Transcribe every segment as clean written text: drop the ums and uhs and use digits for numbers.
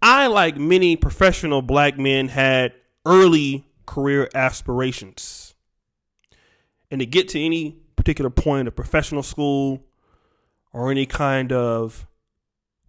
I, like many professional black men, had early career aspirations. And to get to any particular point of professional school or any kind of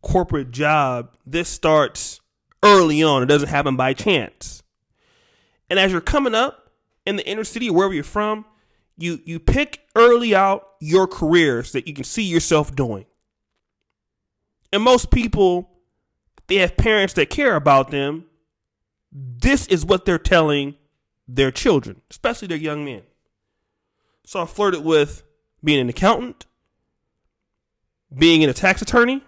corporate job, this starts early on. It doesn't happen by chance. And as you're coming up in the inner city or wherever you're from, you pick early out your careers that you can see yourself doing. And most people, they have parents that care about them. This is what they're telling their children, especially their young men. So I flirted with being an accountant, being a tax attorney,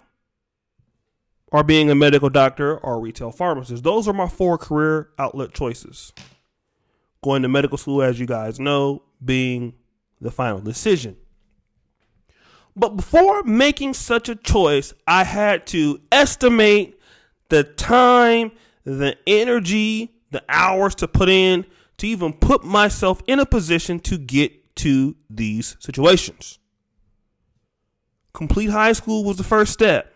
or being a medical doctor or a retail pharmacist. Those are my 4 career outlet choices. Going to medical school, as you guys know, being the final decision. But before making such a choice, I had to estimate the time, the energy, the hours to put in to even put myself in a position to get to these situations. Complete high school was the first step.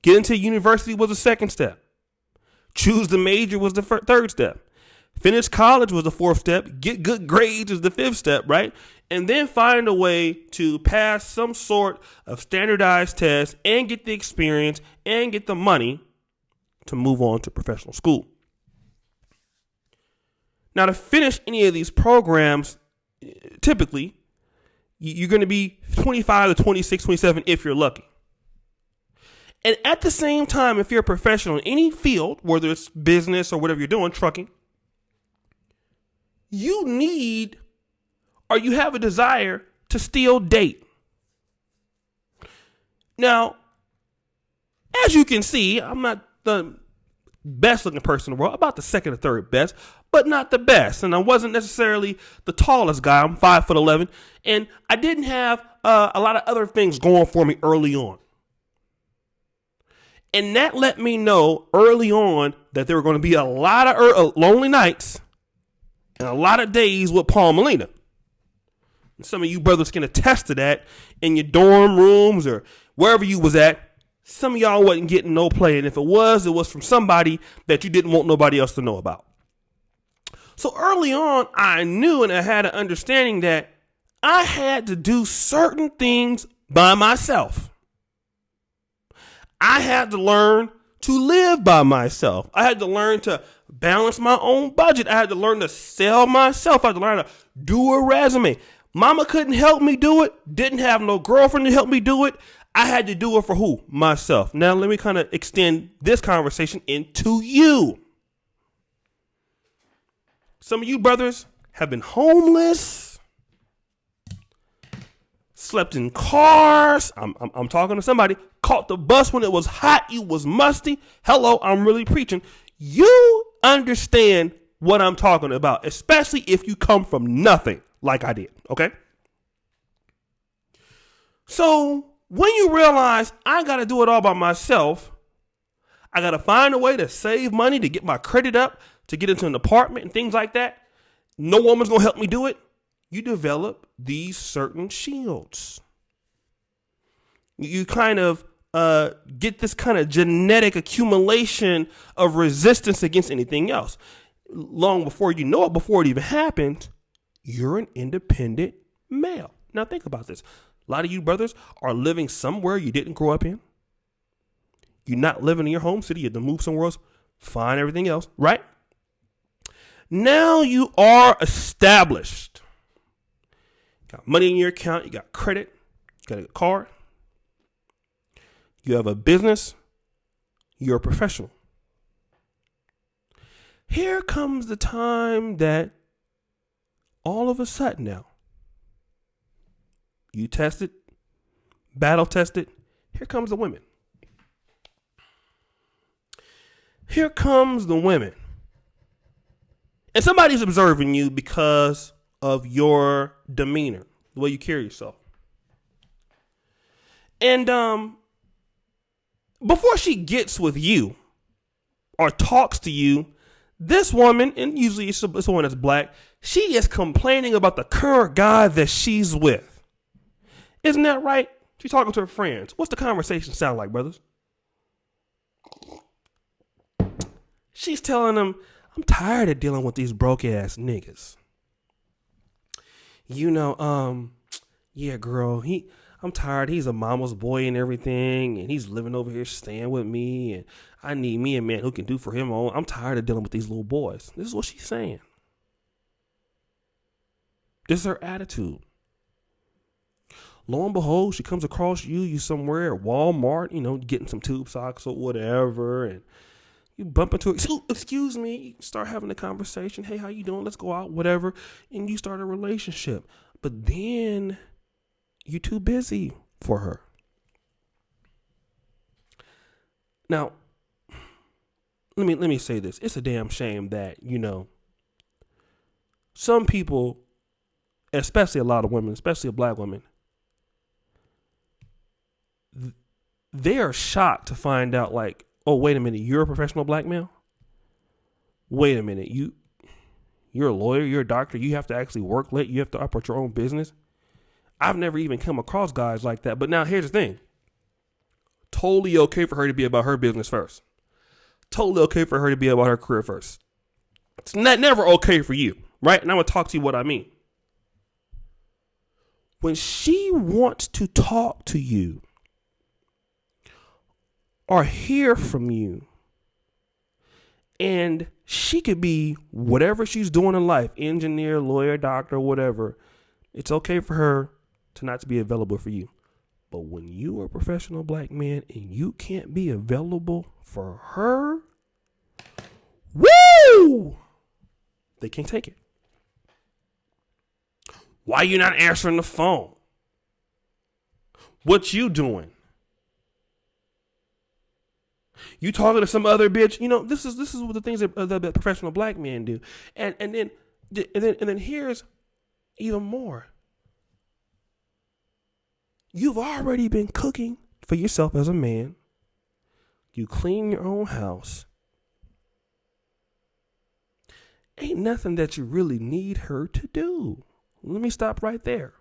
Get into university was the second step. Choose the major was the third step. Finish college was the 4th step. Get good grades is the 5th step, right? And then find a way to pass some sort of standardized test and get the experience and get the money to move on to professional school. Now, to finish any of these programs, typically, you're going to be 25 to 26, 27 if you're lucky. And at the same time, if you're a professional in any field, whether it's business or whatever you're doing, trucking, you need or you have a desire to still date. Now, as you can see, I'm not the best looking person in the world, about the second or third best, but not the best. And I wasn't necessarily the tallest guy. I'm 5'11", and I didn't have a lot of other things going for me early on. And that let me know early on that there were going to be a lot of lonely nights and a lot of days with Paul Molina. And some of you brothers can attest to that in your dorm rooms or wherever you was at. Some of y'all wasn't getting no play. And if it was from somebody that you didn't want nobody else to know about. So early on, I knew and I had an understanding that I had to do certain things by myself. I had to learn to live by myself. I had to learn to balance my own budget. I had to learn to sell myself. I had to learn to do a resume. Mama couldn't help me do it. Didn't have no girlfriend to help me do it. I had to do it for who? Myself. Now let me kind of extend this conversation into you. Some of you brothers have been homeless, slept in cars. I'm talking to somebody. Caught the bus when it was hot. You was musty. Hello, I'm really preaching. You understand what I'm talking about, especially if you come from nothing like I did, okay? So when you realize I got to do it all by myself, I got to find a way to save money, to get my credit up, to get into an apartment and things like that. No woman's going to help me do it. You develop these certain shields. You kind of get this kind of genetic accumulation of resistance against anything else. Long before you know it, before it even happens, you're an independent male. Now think about this. A lot of you brothers are living somewhere you didn't grow up in. You're not living in your home city. You had to move somewhere else. Find everything else, right? Now you are established. You got money in your account. You got credit. You got a car. You have a business. You're a professional. Here comes the time that all of a sudden now, you tested, battle tested. Here comes the women. Here comes the women. And somebody's observing you because of your demeanor, the way you carry yourself. And before she gets with you or talks to you, this woman, and usually it's a woman that's black, she is complaining about the current guy that she's with. Isn't that right? She's talking to her friends. What's the conversation sound like, brothers? She's telling him, I'm tired of dealing with these broke ass niggas. Yeah, girl, I'm tired. He's a mama's boy and everything, and he's living over here staying with me, and I need me a man who can do for him all. I'm tired of dealing with these little boys. This is what she's saying. This is her attitude. Lo and behold, she comes across you somewhere at Walmart, getting some tube socks or whatever, and you bump into her. Excuse me. You start having a conversation. Hey, how you doing? Let's go out, whatever. And you start a relationship. But then you're too busy for her. Now, let me say this. It's a damn shame that, some people, especially a lot of women, especially black women, they are shocked to find out like, oh, wait a minute, you're a professional black male? Wait a minute, you're a lawyer, you're a doctor, you have to actually work late, you have to operate your own business? I've never even come across guys like that. But now here's the thing. Totally okay for her to be about her business first. Totally okay for her to be about her career first. It's never okay for you, right? And I'm going to talk to you what I mean. When she wants to talk to you or hear from you, and she could be whatever she's doing in life, engineer, lawyer, doctor, whatever, it's okay for her to not to be available for you. But when you are a professional black man and you can't be available for her, woo! They can't take it. Why you not answering the phone? What you doing? You talking to some other bitch? This is what the things that professional black men do. And then here's even more. You've already been cooking for yourself as a man. You clean your own house. Ain't nothing that you really need her to do. Let me stop right there.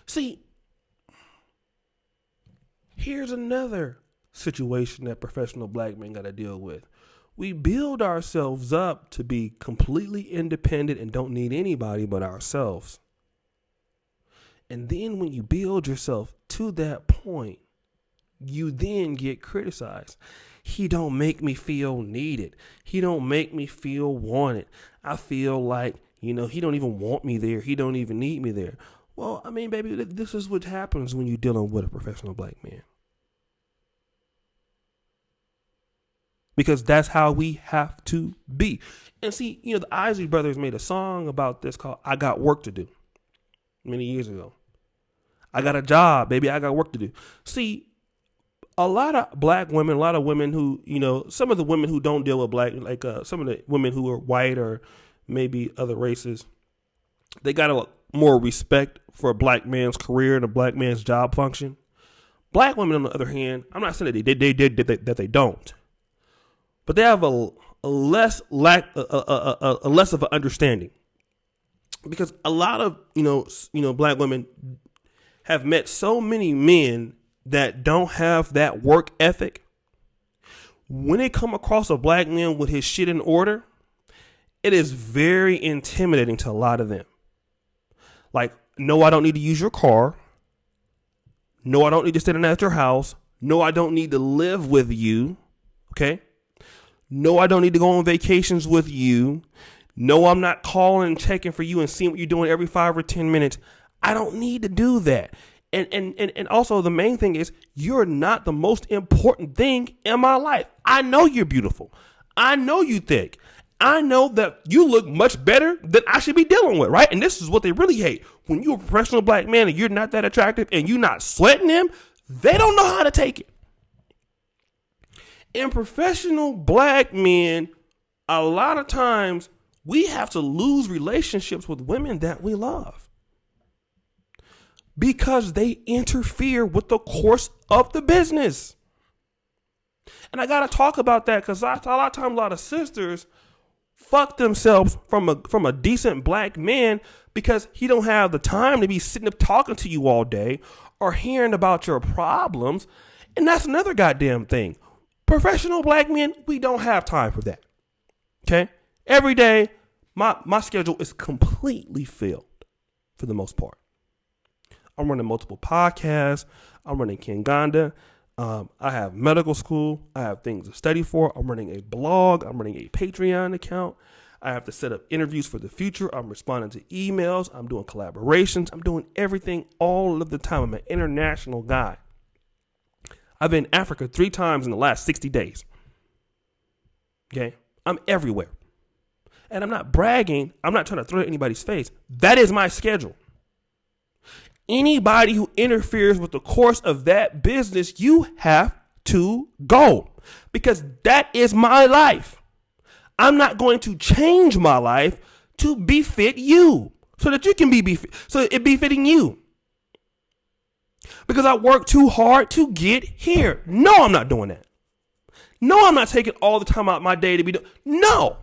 See, here's another situation that professional black men got to deal with. We build ourselves up to be completely independent and don't need anybody but ourselves. And then when you build yourself to that point, you then get criticized. He don't make me feel needed. He don't make me feel wanted. I feel like, he don't even want me there. He don't even need me there. Well, I mean, baby, this is what happens when you're dealing with a professional black man. Because that's how we have to be. And see, the Isley Brothers made a song about this called I Got Work to Do many years ago. I got a job, baby. I got work to do. See, a lot of black women, a lot of women who, some of the women who don't deal with black, like some of the women who are white or maybe other races, they got a more respect for a black man's career and a black man's job function. Black women, on the other hand, I'm not saying that they don't, but they have a less of an understanding, because a lot of black women have met so many men that don't have that work ethic. When they come across a black man with his shit in order, it is very intimidating to a lot of them. Like, no, I don't need to use your car. No, I don't need to stay at your house. No, I don't need to live with you. Okay. No, I don't need to go on vacations with you. No, I'm not calling and checking for you and seeing what you're doing every 5 or 10 minutes. I don't need to do that. And also the main thing is, you're not the most important thing in my life. I know you're beautiful. I know you thick. I know that you look much better than I should be dealing with, right? And this is what they really hate. When you're a professional black man and you're not that attractive and you're not sweating them, they don't know how to take it. And professional black men, a lot of times, we have to lose relationships with women that we love because they interfere with the course of the business. And I got to talk about that because a lot of times, a lot of sisters fuck themselves from a decent black man because he don't have the time to be sitting up talking to you all day or hearing about your problems. And that's another goddamn thing. Professional black men, we don't have time for that. Okay? Every day, my schedule is completely filled for the most part. I'm running multiple podcasts. I'm running Kinganda. I have medical school. I have things to study for. I'm running a blog. I'm running a Patreon account. I have to set up interviews for the future. I'm responding to emails. I'm doing collaborations. I'm doing everything all of the time. I'm an international guy. I've been in Africa 3 times in the last 60 days. Okay? I'm everywhere. And I'm not bragging. I'm not trying to throw it in anybody's face. That is my schedule. Anybody who interferes with the course of that business, you have to go. Because that is my life. I'm not going to change my life to befit you. So that you can so it befitting you. Because I work too hard to get here. No, I'm not doing that. No, I'm not taking all the time out of my day to be doing. No.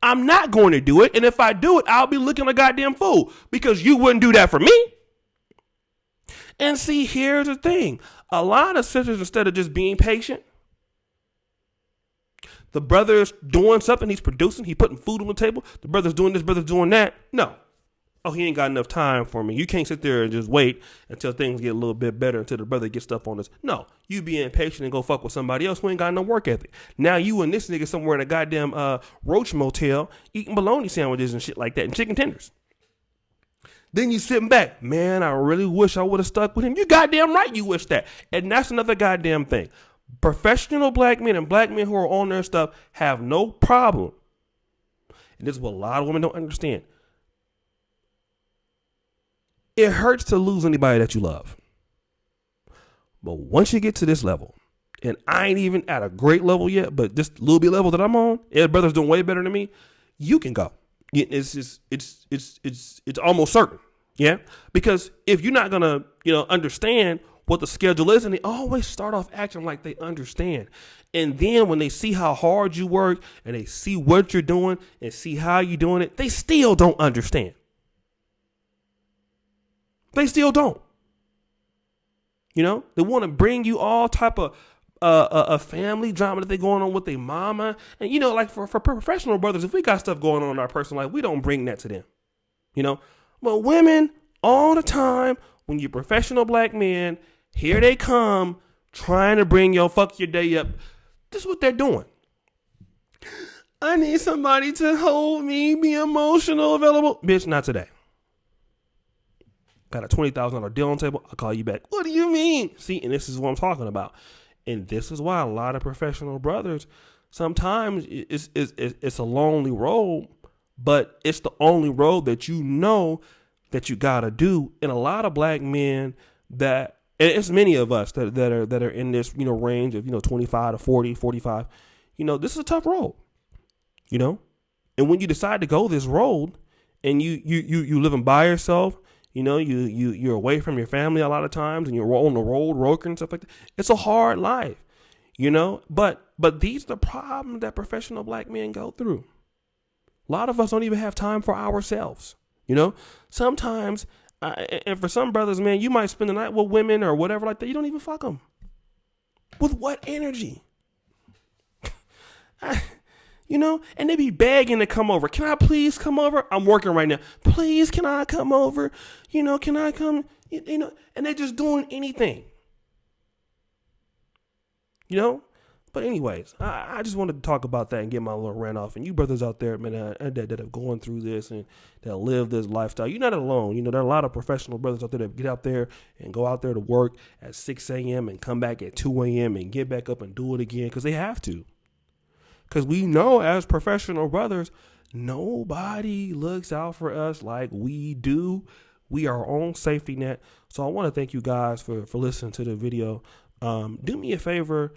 I'm not going to do it. And if I do it, I'll be looking like a goddamn fool because you wouldn't do that for me. And see, here's the thing. A lot of sisters, instead of just being patient, the brother's doing something, he's producing, he's putting food on the table. The brother's doing this, brother's doing that. No. Oh, he ain't got enough time for me. You can't sit there and just wait until things get a little bit better, until the brother gets stuff on this. No, you be impatient and go fuck with somebody else who ain't got no work ethic. Now you and this nigga somewhere in a goddamn roach motel eating bologna sandwiches and shit like that and chicken tenders. Then you sitting back, man, I really wish I would have stuck with him. You goddamn right you wish that. And that's another goddamn thing. Professional black men and black men who are on their stuff have no problem. And this is what a lot of women don't understand. It hurts to lose anybody that you love. But once you get to this level, and I ain't even at a great level yet, but this little bit level that I'm on, Ed brother's doing way better than me, you can go. It's almost certain. Yeah. Because if you're not gonna, understand what the schedule is, and they always start off acting like they understand. And then when they see how hard you work and they see what you're doing and see how you're doing it, they still don't understand. They still don't. They want to bring you all type of a family drama that they going on with their mama. And, like for professional brothers, if we got stuff going on in our personal life, we don't bring that to them. But women all the time, when you're professional black men, here they come trying to bring fuck your day up. This is what they're doing. I need somebody to hold me, be emotional, available. Bitch, not today. Got a $20,000 deal on the table. I'll call you back. What do you mean? See, and this is what I'm talking about. And this is why a lot of professional brothers, sometimes it's a lonely road, but it's the only road that that you got to do. And a lot of black men and it's many of us that are in this, range of, 25 to 40, 45, this is a tough road, and when you decide to go this road and you living by yourself, you're away from your family a lot of times and you're on the road working and stuff like that. It's a hard life, but these are the problems that professional black men go through. A lot of us don't even have time for ourselves. Sometimes, and for some brothers, man, you might spend the night with women or whatever like that. You don't even fuck them. With what energy? And they be begging to come over. Can I please come over? I'm working right now. Please, can I come over? Can I come? And they're just doing anything. But anyways, I just wanted to talk about that and get my little rant off. And you brothers out there, man, that have gone through this and that live this lifestyle, you're not alone. There are a lot of professional brothers out there that get out there and go out there to work at 6 a.m. and come back at 2 a.m. and get back up and do it again because they have to. Because we know as professional brothers, nobody looks out for us like we do. We are our own safety net. So I want to thank you guys for listening to the video. Do me a favor,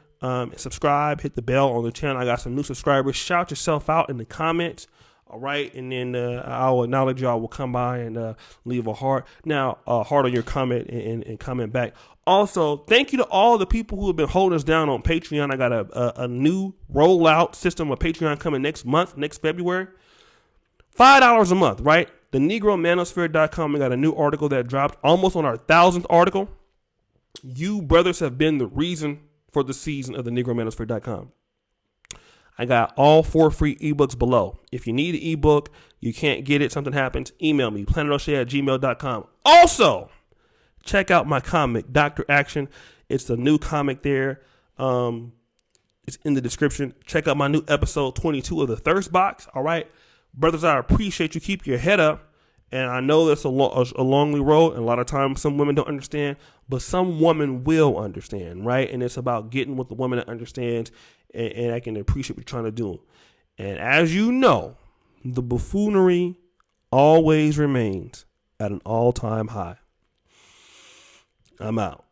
subscribe, hit the bell on the channel. I got some new subscribers. Shout yourself out in the comments. All right. And then I'll acknowledge y'all. Will come by and leave a heart. Now, heart on your comment and comment back. Also, thank you to all the people who have been holding us down on Patreon. I got a new rollout system of Patreon coming next February. $5 a month, right? The Negromanosphere.com. We got a new article that dropped almost on our 1,000th article. You brothers have been the reason for the season of the Negromanosphere.com. I got all 4 free ebooks below. If you need an ebook, you can't get it, something happens, email me, planetoshay@gmail.com. Also, check out my comic, Dr. Aktion. It's the new comic there. It's in the description. Check out my new episode 22 of the Thirst Box. All right. Brothers, I appreciate you. Keep your head up. And I know that's a lonely road. And a lot of times some women don't understand, but some women will understand, right? And it's about getting with the woman that understands and I can appreciate what you're trying to do. And as you know, the buffoonery always remains at an all-time high. I'm out.